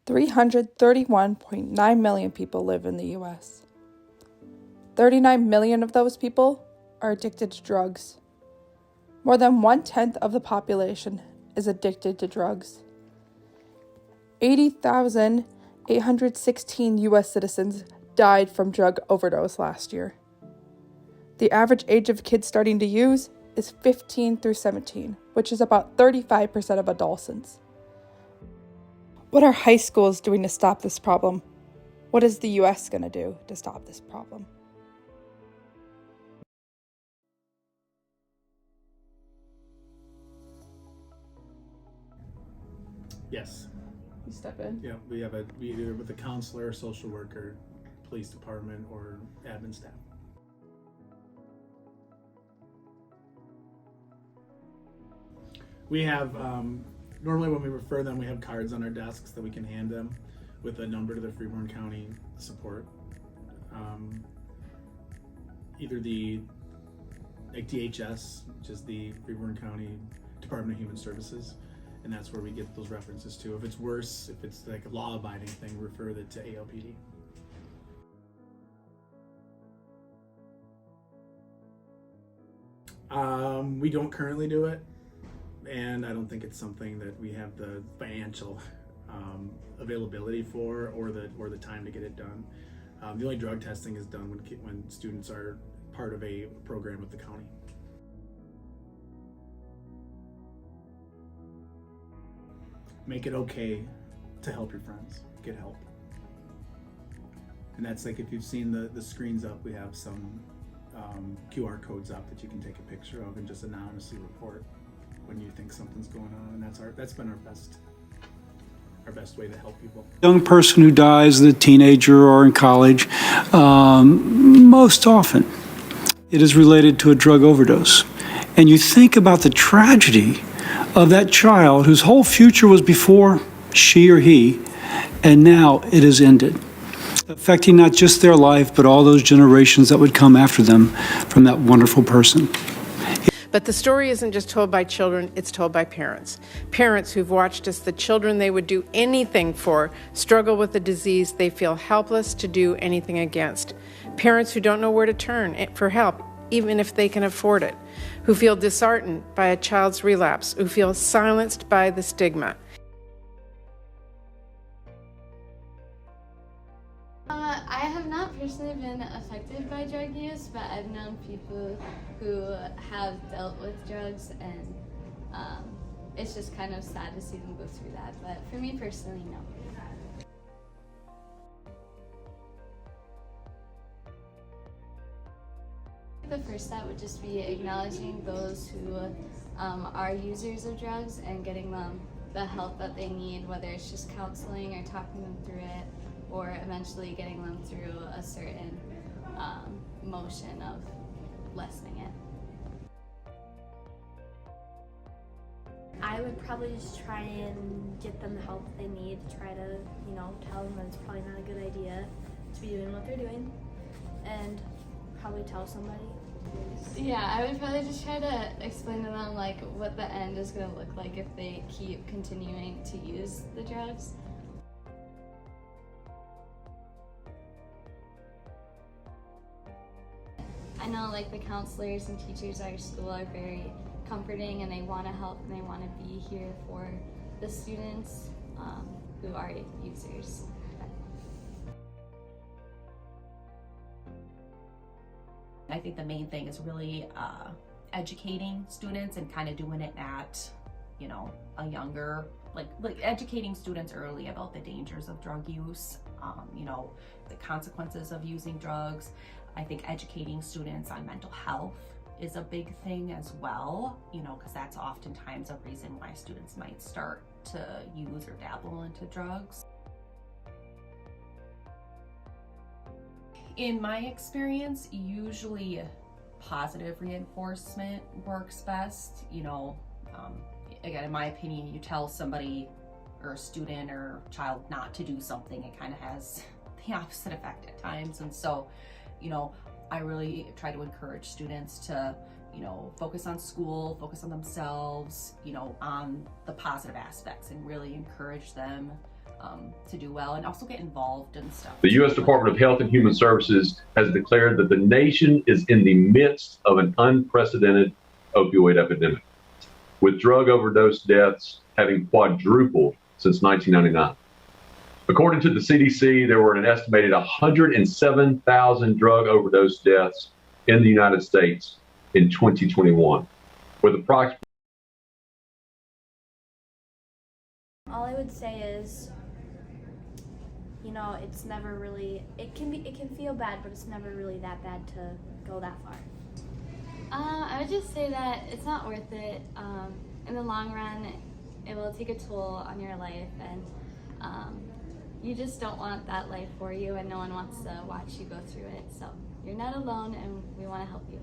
331.9 million people live in the US. 39 million of those people are addicted to drugs. More than 1/10 of the population is addicted to drugs. 80,816 US citizens died from drug overdose last year. The average age of kids starting to use is 15 through 17, which is about 35% of adolescents. What are high schools doing to stop this problem? What is the US going to do to stop this problem? Yes. You step in? Yeah, we either with a counselor, social worker, police department, or admin staff. We have, normally when we refer them, we have cards on our desks that we can hand them with a number to the Freeborn County support. Either the DHS, which is the Freeborn County Department of Human Services, and that's where we get those references to. If it's worse, if it's like a law-abiding thing, refer it to ALPD. We don't currently do it, and I don't think it's something that we have the financial availability for, or the time to get it done. The only drug testing is done when students are part of a program with the county. Make it okay to help your friends. Get help. And that's like, if you've seen the screens up, we have some QR codes up that you can take a picture of and just anonymously report when you think something's going on. And that's been our best way to help people. Young person who dies, the teenager or in college, most often it is related to a drug overdose. And you think about the tragedy of that child whose whole future was before she or he, and now it is ended, affecting not just their life, but all those generations that would come after them from that wonderful person. But the story isn't just told by children, it's told by parents. Parents who've watched as the children they would do anything for struggle with a disease they feel helpless to do anything against. Parents who don't know where to turn for help, even if they can afford it. Who feel disheartened by a child's relapse, who feel silenced by the stigma. I have not personally been affected by drug use, but I've known people who have dealt with drugs, and it's just kind of sad to see them go through that. But for me personally, no. The first step would just be acknowledging those who are users of drugs and getting them the help that they need, whether it's just counseling or talking them through it, or eventually getting them through a certain motion of lessening it. I would probably just try and get them the help they need, try to, tell them that it's probably not a good idea to be doing what they're doing, and probably tell somebody. Yeah, I would probably just try to explain to them like what the end is going to look like if they keep continuing to use the drugs. I know like the counselors and teachers at our school are very comforting, and they want to help and they want to be here for the students who are users. I think the main thing is really educating students and kind of doing it at, a younger, like educating students early about the dangers of drug use, the consequences of using drugs. I think educating students on mental health is a big thing as well, because that's oftentimes a reason why students might start to use or dabble into drugs. In my experience, usually positive reinforcement works best. Again, in my opinion, you tell somebody or a student or child not to do something, it kind of has the opposite effect at times. And so, I really try to encourage students to, focus on school, focus on themselves, on the positive aspects, and really encourage them to do well and also get involved and stuff. The U.S. Department of Health and Human Services has declared that the nation is in the midst of an unprecedented opioid epidemic, with drug overdose deaths having quadrupled since 1999. According to the CDC, there were an estimated 107,000 drug overdose deaths in the United States in 2021, with approximately. All I would say is, you know, it's never really, it can feel bad, but it's never really that bad to go that far. I would just say that it's not worth it. In the long run, it will take a toll on your life, and you just don't want that life for you, and no one wants to watch you go through it. So you're not alone, and we want to help you.